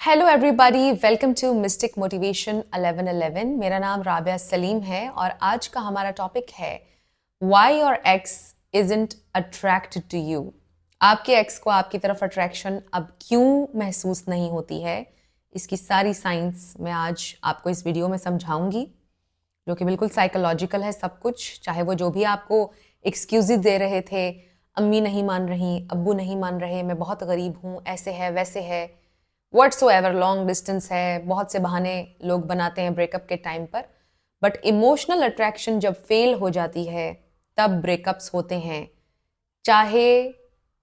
Hello everybody, welcome to mystic motivation 1111। मेरा नाम राबिया सलीम है और आज का हमारा टॉपिक है why your ex isn't attracted to you. आपके एक्स को आपकी तरफ अट्रैक्शन अब क्यों महसूस नहीं होती है, इसकी सारी साइंस मैं आज आपको इस वीडियो में समझाऊंगी, जो कि बिल्कुल साइकोलॉजिकल है सब कुछ। चाहे वो जो भी आपको एक्सक्यूजेज दे रहे थे, अम्मी नहीं मान रही, अब्बू नहीं मान रहे, मैं बहुत गरीब हूँ, ऐसे है वैसे है, व्हाट्सोएवर, लॉन्ग डिस्टेंस है, बहुत से बहाने लोग बनाते हैं ब्रेकअप के टाइम पर। बट इमोशनल अट्रैक्शन जब फेल हो जाती है तब ब्रेकअप्स होते हैं, चाहे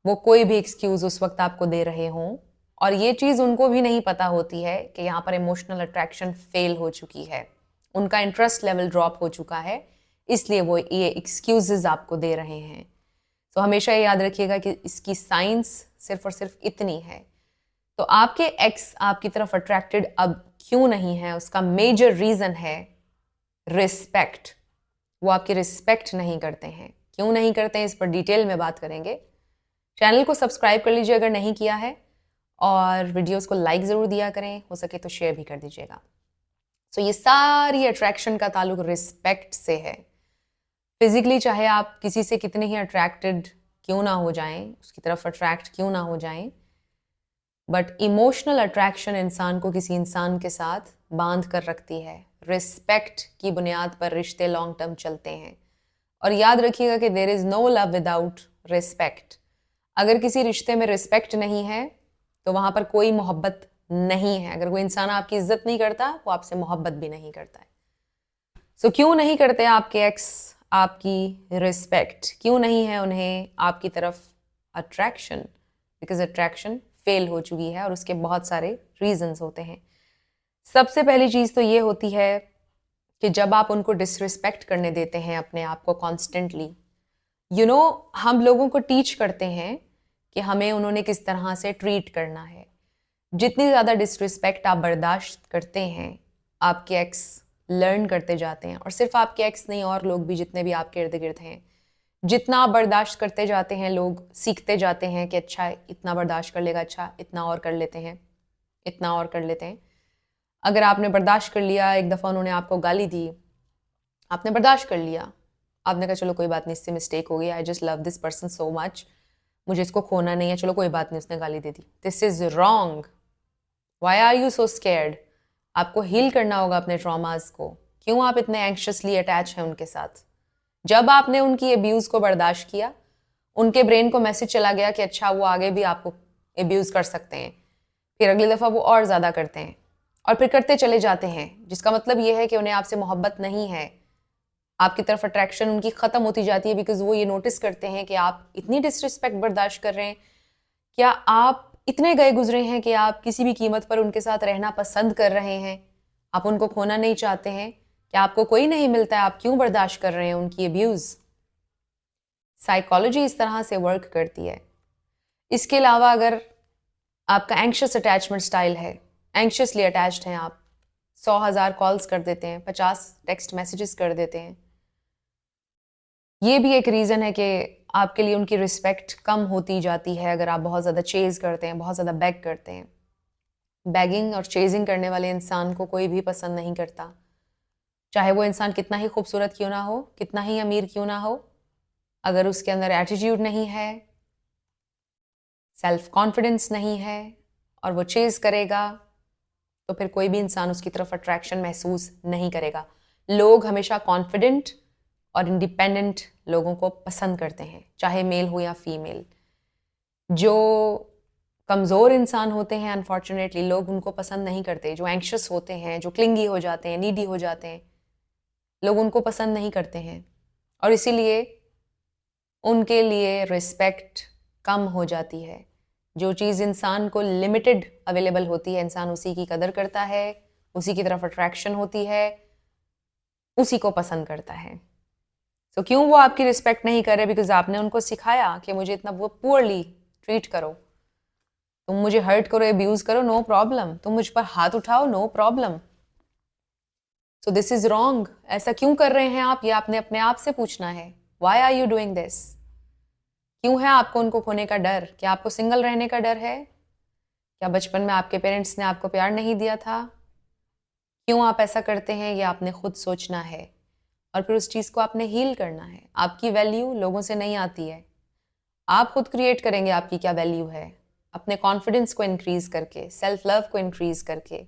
वो कोई भी एक्सक्यूज उस वक्त आपको दे रहे हों। और ये चीज़ उनको भी नहीं पता होती है कि यहाँ पर इमोशनल अट्रैक्शन फेल हो चुकी है, उनका इंटरेस्ट लेवल ड्रॉप हो चुका है, इसलिए वो ये एक्सक्यूजेज आपको दे रहे हैं। तो हमेशा ये याद रखिएगा कि इसकी साइंस सिर्फ और सिर्फ इतनी है। तो आपके एक्स आपकी तरफ अट्रैक्टेड अब क्यों नहीं है, उसका मेजर रीजन है रिस्पेक्ट। वो आपकी रिस्पेक्ट नहीं करते हैं। क्यों नहीं करते हैं इस पर डिटेल में बात करेंगे। चैनल को सब्सक्राइब कर लीजिए अगर नहीं किया है, और वीडियोस को लाइक ज़रूर दिया करें, हो सके तो शेयर भी कर दीजिएगा। सो ये सारी अट्रैक्शन का ताल्लुक रिस्पेक्ट से है। फिजिकली चाहे आप किसी से कितने ही अट्रैक्टेड क्यों ना हो जाएं, उसकी तरफ अट्रैक्ट क्यों ना हो जाएं, बट इमोशनल अट्रैक्शन इंसान को किसी इंसान के साथ बांध कर रखती है। रिस्पेक्ट की बुनियाद पर रिश्ते लॉन्ग टर्म चलते हैं। और याद रखिएगा कि there is no love without respect. अगर किसी रिश्ते में रिस्पेक्ट नहीं है तो वहाँ पर कोई मोहब्बत नहीं है। अगर कोई इंसान आपकी इज्जत नहीं करता, वो आपसे मोहब्बत भी नहीं करता है। सो क्यों नहीं करते आपके एक्स आपकी रिस्पेक्ट? क्यों नहीं है उन्हें आपकी तरफ अट्रैक्शन? बिकॉज अट्रैक्शन फेल हो चुकी है और उसके बहुत सारे रीजंस होते हैं। सबसे पहली चीज़ तो ये होती है कि जब आप उनको डिसरिस्पेक्ट करने देते हैं अपने आप को कॉन्स्टेंटली, हम लोगों को टीच करते हैं कि हमें उन्होंने किस तरह से ट्रीट करना है। जितनी ज़्यादा डिसरिस्पेक्ट आप बर्दाश्त करते हैं, आपके एक्स लर्न करते जाते हैं। और सिर्फ आपके एक्स नहीं, और लोग भी जितने भी आपके इर्द गिर्द हैं, जितना आप बर्दाश्त करते जाते हैं, लोग सीखते जाते हैं कि अच्छा इतना बर्दाश्त कर लेगा, अच्छा इतना और कर लेते हैं, इतना और कर लेते हैं। अगर आपने बर्दाश्त कर लिया, एक दफ़ा उन्होंने आपको गाली दी, आपने बर्दाश्त कर लिया, आपने कहा चलो कोई बात नहीं, इससे मिस्टेक हो गई, I just love this person so much, मुझे इसको खोना नहीं है, चलो कोई बात नहीं, उसने गाली दे दी। This is wrong. Why are you so scared? आपको हील करना होगा अपने ट्रॉमास को। क्यों आप इतने एंक्शसली अटैच हैं उनके साथ? जब आपने उनकी अब्यूज़ को बर्दाश्त किया, उनके ब्रेन को मैसेज चला गया कि अच्छा वो आगे भी आपको अब्यूज़ कर सकते हैं। फिर अगली दफ़ा वो और ज़्यादा करते हैं और फिर करते चले जाते हैं, जिसका मतलब ये है कि उन्हें आपसे मोहब्बत नहीं है। आपकी तरफ अट्रैक्शन उनकी ख़त्म होती जाती है, बिकॉज वो ये नोटिस करते हैं कि आप इतनी डिसरिस्पेक्ट बर्दाश्त कर रहे हैं। क्या आप इतने गए गुजरे हैं कि आप किसी भी कीमत पर उनके साथ रहना पसंद कर रहे हैं? आप उनको खोना नहीं चाहते हैं? क्या आपको कोई नहीं मिलता है? आप क्यों बर्दाश्त कर रहे हैं उनकी अब्यूज़? साइकोलॉजी इस तरह से वर्क करती है। इसके अलावा अगर आपका एंक्शस अटैचमेंट स्टाइल है, एंक्शसली अटैच्ड हैं आप, 100,000 कॉल्स कर देते हैं, 50 टेक्स्ट मैसेजेस कर देते हैं, ये भी एक रीज़न है कि आपके लिए उनकी रिस्पेक्ट कम होती जाती है। अगर आप बहुत ज़्यादा चेज़ करते हैं, बहुत ज़्यादा बैग करते हैं। बैगिंग और चेजिंग करने वाले इंसान को कोई भी पसंद नहीं करता, चाहे वो इंसान कितना ही खूबसूरत क्यों ना हो, कितना ही अमीर क्यों ना हो। अगर उसके अंदर एटीट्यूड नहीं है, सेल्फ कॉन्फिडेंस नहीं है, और वो चेज़ करेगा, तो फिर कोई भी इंसान उसकी तरफ अट्रैक्शन महसूस नहीं करेगा। लोग हमेशा कॉन्फिडेंट और इंडिपेंडेंट लोगों को पसंद करते हैं, चाहे मेल हो या फीमेल। जो कमज़ोर इंसान होते हैं, अनफॉर्चुनेटली लोग उनको पसंद नहीं करते। जो एंक्शस होते हैं, जो क्लिंगी हो जाते हैं, नीडी हो जाते हैं, लोग उनको पसंद नहीं करते हैं, और इसीलिए उनके लिए रिस्पेक्ट कम हो जाती है। जो चीज़ इंसान को लिमिटेड अवेलेबल होती है, इंसान उसी की कदर करता है, उसी की तरफ अट्रैक्शन होती है, उसी को पसंद करता है। तो क्यों वो आपकी रिस्पेक्ट नहीं कर रहे? बिकॉज आपने उनको सिखाया कि मुझे इतना वो पुअरली ट्रीट करो, तुम मुझे हर्ट करो, अब्यूज करो, नो प्रॉब्लम, तुम मुझ पर हाथ उठाओ, no problem. So this is wrong. ऐसा क्यों कर रहे हैं आप? ये आपने अपने आप से पूछना है। Why are you doing this? क्यों है आपको उनको खोने का डर? क्या आपको सिंगल रहने का डर है? क्या बचपन में आपके पेरेंट्स ने आपको प्यार नहीं दिया था? क्यों आप ऐसा करते हैं, ये आपने खुद सोचना है और फिर उस चीज़ को आपने हील करना है। आपकी वैल्यू लोगों से नहीं आती है, आप खुद क्रिएट करेंगे आपकी क्या वैल्यू है, अपने कॉन्फिडेंस को इंक्रीज करके, सेल्फ लव को इंक्रीज करके,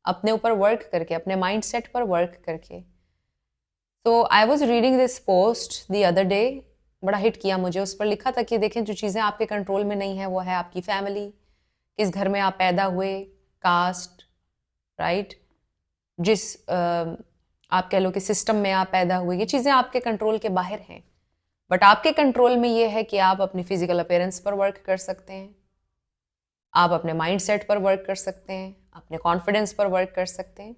अपने ऊपर वर्क करके, अपने माइंड सेट पर वर्क करके। तो I was reading this post the other day, बड़ा हिट किया मुझे। उस पर लिखा था कि देखें, जो चीज़ें आपके कंट्रोल में नहीं है वो है आपकी फैमिली, किस घर में आप पैदा हुए, कास्ट, राइट, जिस आप कह लो कि सिस्टम में आप पैदा हुए, ये चीज़ें आपके कंट्रोल के बाहर हैं। बट आपके कंट्रोल में ये है कि आप अपनी फिजिकल अपीयरेंस पर वर्क कर सकते हैं, आप अपने माइंड सेट पर वर्क कर सकते हैं, अपने कॉन्फिडेंस पर वर्क कर सकते हैं।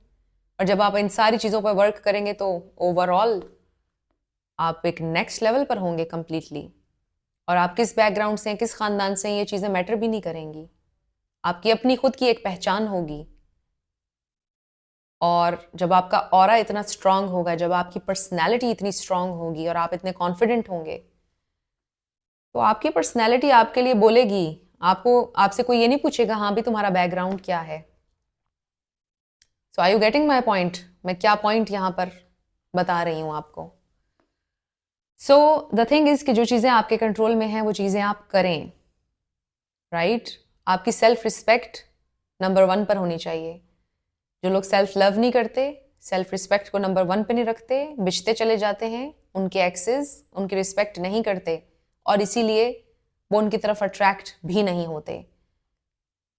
और जब आप इन सारी चीज़ों पर वर्क करेंगे तो ओवरऑल आप एक नेक्स्ट लेवल पर होंगे कंप्लीटली। और आप किस बैकग्राउंड से हैं, किस ख़ानदान से हैं, ये चीज़ें मैटर भी नहीं करेंगी। आपकी अपनी खुद की एक पहचान होगी। और जब आपका ऑरा इतना स्ट्रांग होगा, जब आपकी पर्सनैलिटी इतनी स्ट्रांग होगी और आप इतने कॉन्फिडेंट होंगे, तो आपकी पर्सनैलिटी आपके लिए बोलेगी। आपको, आपसे कोई ये नहीं पूछेगा हाँ भी तुम्हारा बैकग्राउंड क्या है। So are you getting my point? मैं क्या पॉइंट यहाँ पर बता रही हूँ आपको। सो द थिंग इज कि जो चीज़ें आपके कंट्रोल में हैं वो चीज़ें आप करें, राइट? आपकी सेल्फ रिस्पेक्ट नंबर 1 पर होनी चाहिए। जो लोग सेल्फ लव नहीं करते, सेल्फ रिस्पेक्ट को नंबर 1 पे नहीं रखते, बिछते चले जाते हैं, उनके एक्सेस उनकी रिस्पेक्ट नहीं करते और इसीलिए वो उनकी तरफ अट्रैक्ट भी नहीं होते।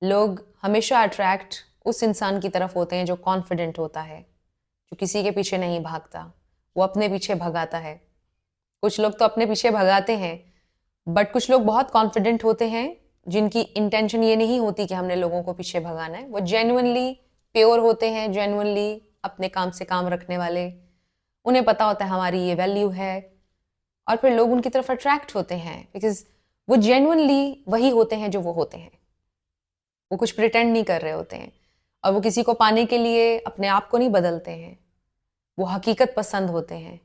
लोग हमेशा अट्रैक्ट उस इंसान की तरफ होते हैं जो कॉन्फिडेंट होता है, जो किसी के पीछे नहीं भागता, वो अपने पीछे भगाता है। कुछ लोग तो अपने पीछे भगाते हैं, बट कुछ लोग बहुत कॉन्फिडेंट होते हैं जिनकी इंटेंशन ये नहीं होती कि हमने लोगों को पीछे भगाना है। वो जेन्युइनली प्योर होते हैं, जेन्युइनली अपने काम से काम रखने वाले। उन्हें पता होता है हमारी ये वैल्यू है और फिर लोग उनकी तरफ अट्रैक्ट होते हैं बिकॉज वो जेन्युइनली वही होते हैं जो वो होते हैं। वो कुछ प्रिटेंड नहीं कर रहे होते हैं और वो किसी को पाने के लिए अपने आप को नहीं बदलते हैं। वो हकीकत पसंद होते हैं,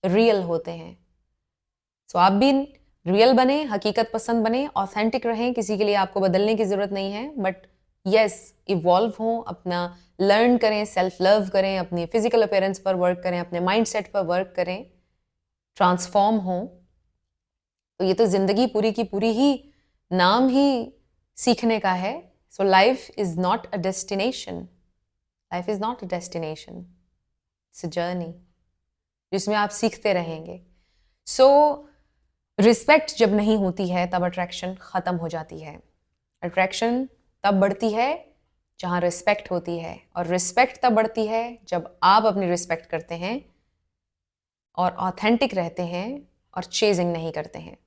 रियल होते हैं। सो आप भी रियल बने, हकीकत पसंद बने, ऑथेंटिक रहें। किसी के लिए आपको बदलने की ज़रूरत नहीं है, बट यस, इवॉल्व हों, अपना लर्न करें, सेल्फ लव करें, अपनी फिजिकल अपीयरेंस पर वर्क करें, अपने माइंड सेट पर वर्क करें, ट्रांसफॉर्म हों। तो ये तो ज़िंदगी पूरी की पूरी ही नाम ही सीखने का है। So life is not a destination, life is not a destination, it's a journey जिसमें आप सीखते रहेंगे। सो रिस्पेक्ट जब नहीं होती है तब अट्रैक्शन ख़त्म हो जाती है। अट्रैक्शन तब बढ़ती है जहाँ रिस्पेक्ट होती है, और रिस्पेक्ट तब बढ़ती है जब आप अपनी रिस्पेक्ट करते हैं और ऑथेंटिक रहते हैं और चेजिंग नहीं करते हैं।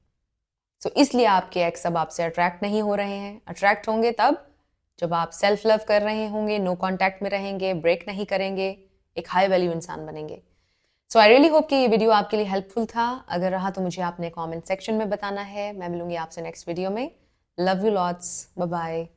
सो इसलिए आपके एक्स अब आपसे अट्रैक्ट नहीं हो रहे हैं। अट्रैक्ट होंगे तब जब आप सेल्फ लव कर रहे होंगे, नो कॉन्टैक्ट में रहेंगे, ब्रेक नहीं करेंगे, एक हाई वैल्यू इंसान बनेंगे। सो आई रियली होप कि ये वीडियो आपके लिए हेल्पफुल था। अगर रहा तो मुझे आपने कमेंट सेक्शन में बताना है। मैं मिलूंगी आपसे नेक्स्ट वीडियो में। Love you lots, bye bye.